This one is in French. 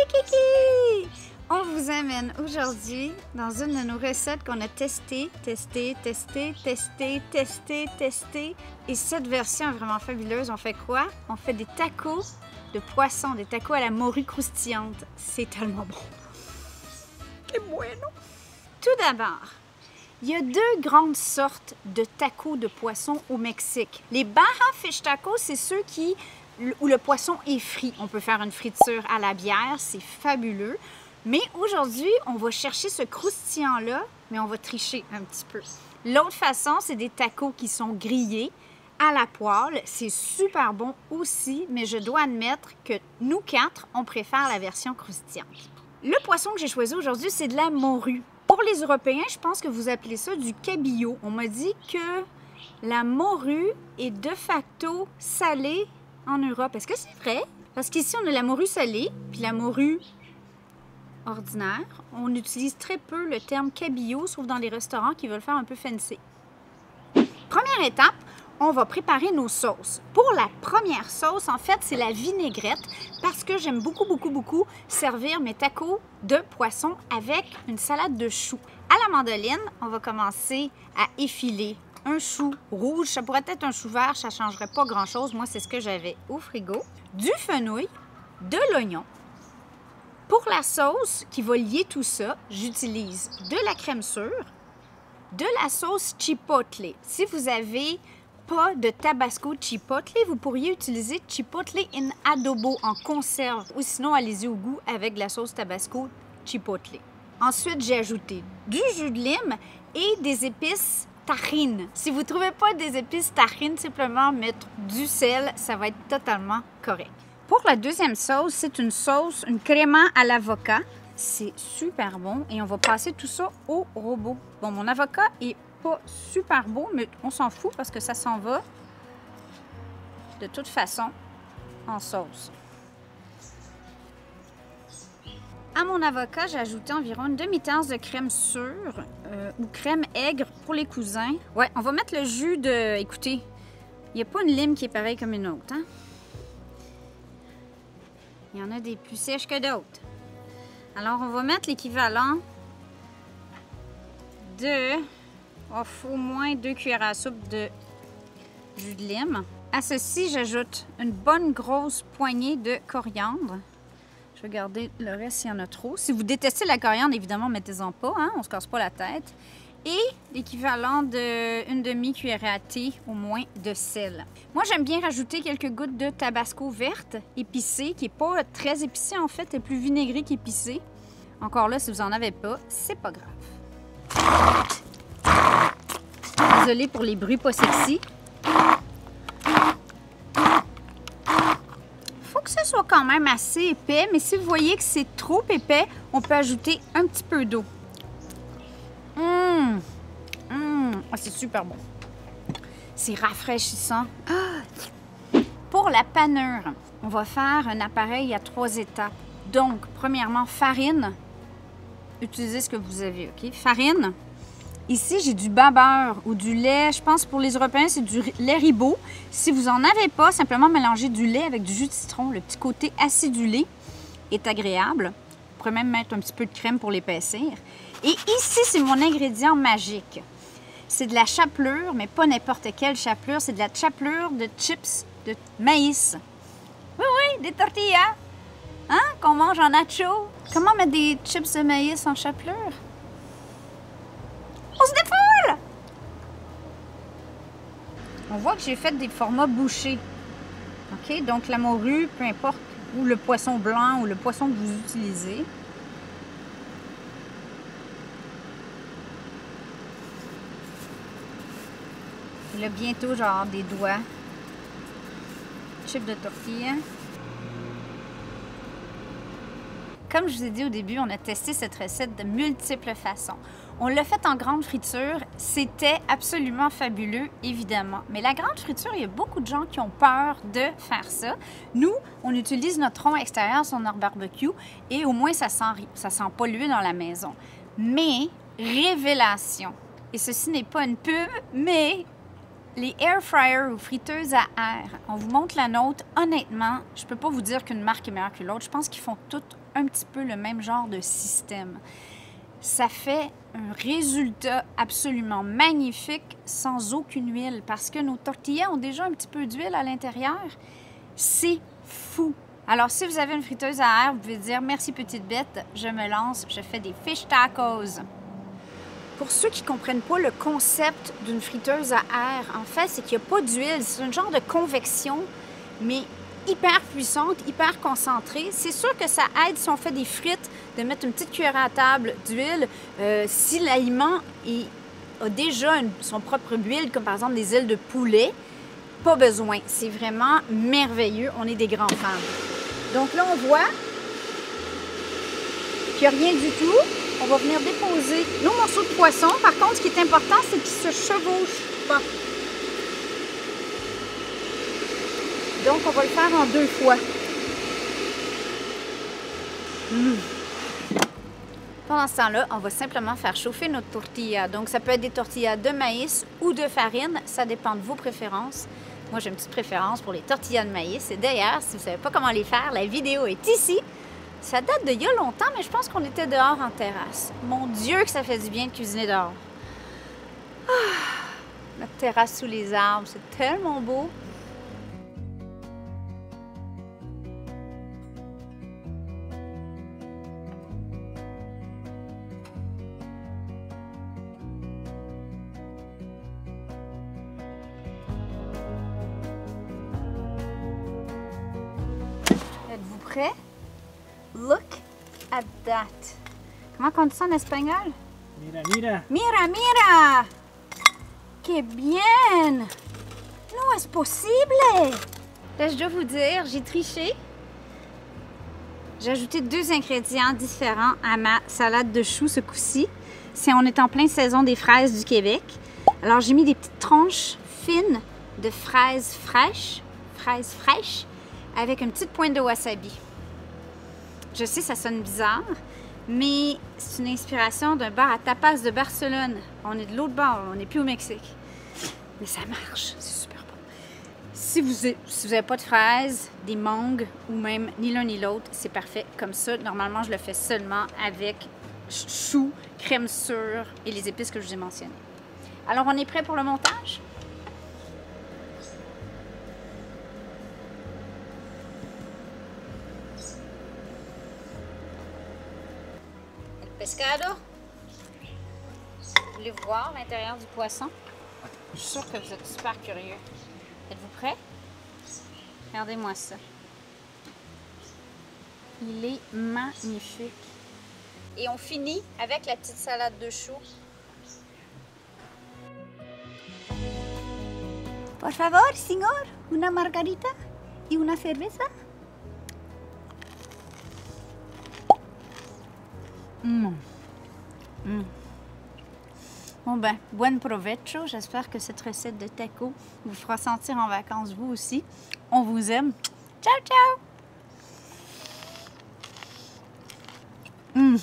Kiki! On vous amène aujourd'hui dans une de nos recettes qu'on a testées. Et cette version est vraiment fabuleuse. On fait quoi? On fait des tacos de poisson, des tacos à la morue croustillante. C'est tellement bon. Que bueno! Tout d'abord, il y a deux grandes sortes de tacos de poisson au Mexique. Les Baja Fish Tacos, c'est ceux où le poisson est frit. On peut faire une friture à la bière, c'est fabuleux. Mais aujourd'hui, on va chercher ce croustillant-là, mais on va tricher un petit peu. L'autre façon, c'est des tacos qui sont grillés à la poêle. C'est super bon aussi, mais je dois admettre que nous quatre, on préfère la version croustillante. Le poisson que j'ai choisi aujourd'hui, c'est de la morue. Pour les Européens, je pense que vous appelez ça du cabillaud. On m'a dit que la morue est de facto salée en Europe. Est-ce que c'est vrai? Parce qu'ici, on a la morue salée, puis la morue ordinaire. On utilise très peu le terme cabillaud, sauf dans les restaurants qui veulent faire un peu fancy. Première étape, on va préparer nos sauces. Pour la première sauce, en fait, c'est la vinaigrette parce que j'aime beaucoup servir mes tacos de poisson avec une salade de choux. À la mandoline, on va commencer à effiler un chou rouge. Ça pourrait être un chou vert, ça ne changerait pas grand-chose. Moi, c'est ce que j'avais au frigo. Du fenouil, de l'oignon. Pour la sauce qui va lier tout ça, j'utilise de la crème sûre, de la sauce chipotle. Si vous n'avez pas de tabasco chipotle, vous pourriez utiliser chipotle in adobo en conserve ou sinon allez-y au goût avec de la sauce tabasco chipotle. Ensuite, j'ai ajouté du jus de lime et des épices tahine. Si vous ne trouvez pas des épices tahine, simplement mettre du sel, ça va être totalement correct. Pour la deuxième sauce, c'est une crema à l'avocat. C'est super bon et on va passer tout ça au robot. Bon, mon avocat est pas super beau, mais on s'en fout parce que ça s'en va de toute façon en sauce. À mon avocat, j'ai ajouté environ une demi-tasse de crème sûre ou crème aigre pour les cousins. Ouais, on va mettre le jus de... Écoutez, il n'y a pas une lime qui est pareille comme une autre, hein? Il y en a des plus sèches que d'autres. Alors, on va mettre l'équivalent de au moins 2 cuillères à soupe de jus de lime. À ceci, j'ajoute une bonne grosse poignée de coriandre. Je vais garder le reste s'il y en a trop. Si vous détestez la coriandre, évidemment, mettez-en pas, hein? On ne se casse pas la tête. Et l'équivalent d'une demi-cuillerée à thé au moins de sel. Moi, j'aime bien rajouter quelques gouttes de tabasco verte épicée, qui n'est pas très épicée en fait, elle est plus vinaigrée qu'épicée. Encore là, si vous n'en avez pas, c'est pas grave. Désolée pour les bruits pas sexy. Faut que ce soit quand même assez épais, mais si vous voyez que c'est trop épais, on peut ajouter un petit peu d'eau. Ah, c'est super bon. C'est rafraîchissant. Pour la panure, on va faire un appareil à 3 étapes. Donc, premièrement, farine. Utilisez ce que vous avez, OK? Farine. Ici, j'ai du bas-beurre ou du lait. Je pense pour les Européens, c'est du lait Ribot. Si vous n'en avez pas, simplement mélangez du lait avec du jus de citron. Le petit côté acidulé est agréable. Vous pourrez même mettre un petit peu de crème pour l'épaissir. Et ici, c'est mon ingrédient magique. C'est de la chapelure, mais pas n'importe quelle chapelure. C'est de la chapelure de chips de maïs. Oui, des tortillas. Hein? Qu'on mange en nacho. Comment mettre des chips de maïs en chapelure? On se défoule! On voit que j'ai fait des formats bouchés. OK? Donc, la morue, peu importe, ou le poisson blanc, ou le poisson que vous utilisez. Et là, bientôt, genre des doigts. Chips de tortilla. Comme je vous ai dit au début, on a testé cette recette de multiples façons. On l'a fait en grande friture. C'était absolument fabuleux, évidemment. Mais la grande friture, il y a beaucoup de gens qui ont peur de faire ça. Nous, on utilise notre rond extérieur sur notre barbecue et au moins, ça sent pas l'huile dans la maison. Mais, révélation, et ceci n'est pas une pub, mais Les air fryers ou friteuses à air, on vous montre la nôtre. Honnêtement, je peux pas vous dire qu'une marque est meilleure que l'autre. Je pense qu'ils font toutes un petit peu le même genre de système. Ça fait un résultat absolument magnifique sans aucune huile parce que nos tortillas ont déjà un petit peu d'huile à l'intérieur. C'est fou! Alors, si vous avez une friteuse à air, vous pouvez dire « Merci petite bête, je me lance, je fais des fish tacos ». Pour ceux qui ne comprennent pas le concept d'une friteuse à air, en fait, c'est qu'il n'y a pas d'huile. C'est un genre de convection, mais hyper puissante, hyper concentrée. C'est sûr que ça aide, si on fait des frites, de mettre une petite cuillère à table d'huile. Si l'aliment a déjà son propre huile, comme par exemple des ailes de poulet, pas besoin. C'est vraiment merveilleux. On est des grands fans. Donc là, on voit qu'il n'y a rien du tout. On va venir déposer nos morceaux de poisson. Par contre, ce qui est important, c'est qu'ils ne se chevauchent pas. Donc, on va le faire en 2 fois. Pendant ce temps-là, on va simplement faire chauffer notre tortilla. Donc, ça peut être des tortillas de maïs ou de farine. Ça dépend de vos préférences. Moi, j'ai une petite préférence pour les tortillas de maïs. Et d'ailleurs, si vous ne savez pas comment les faire, la vidéo est ici. Ça date d'il y a longtemps, mais je pense qu'on était dehors en terrasse. Mon Dieu que ça fait du bien de cuisiner dehors. Notre terrasse sous les arbres, c'est tellement beau. Êtes-vous prêts? Look at that. Comment on dit ça en espagnol? Mira, mira. Mira, mira! Que bien! No es posible! Là, je dois vous dire, j'ai triché. J'ai ajouté 2 ingrédients différents à ma salade de choux ce coup-ci. On est en pleine saison des fraises du Québec. Alors, j'ai mis des petites tranches fines de fraises fraîches, avec une petite pointe de wasabi. Je sais, ça sonne bizarre, mais c'est une inspiration d'un bar à tapas de Barcelone. On est de l'autre bord, on n'est plus au Mexique. Mais ça marche, c'est super bon. Si vous n'avez pas de fraises, des mangues ou même ni l'un ni l'autre, c'est parfait comme ça. Normalement, je le fais seulement avec choux, crème sûre et les épices que je vous ai mentionnées. Alors, on est prêt pour le montage? Pescado. Voulez-vous voir l'intérieur du poisson? Je suis sûre que vous êtes super curieux. Êtes-vous prêts? Regardez-moi ça. Il est magnifique. Et on finit avec la petite salade de choux. Por favor, señor, una margarita y una cerveza. Bon ben, buen provecho. J'espère que cette recette de taco vous fera sentir en vacances vous aussi. On vous aime. Ciao, ciao!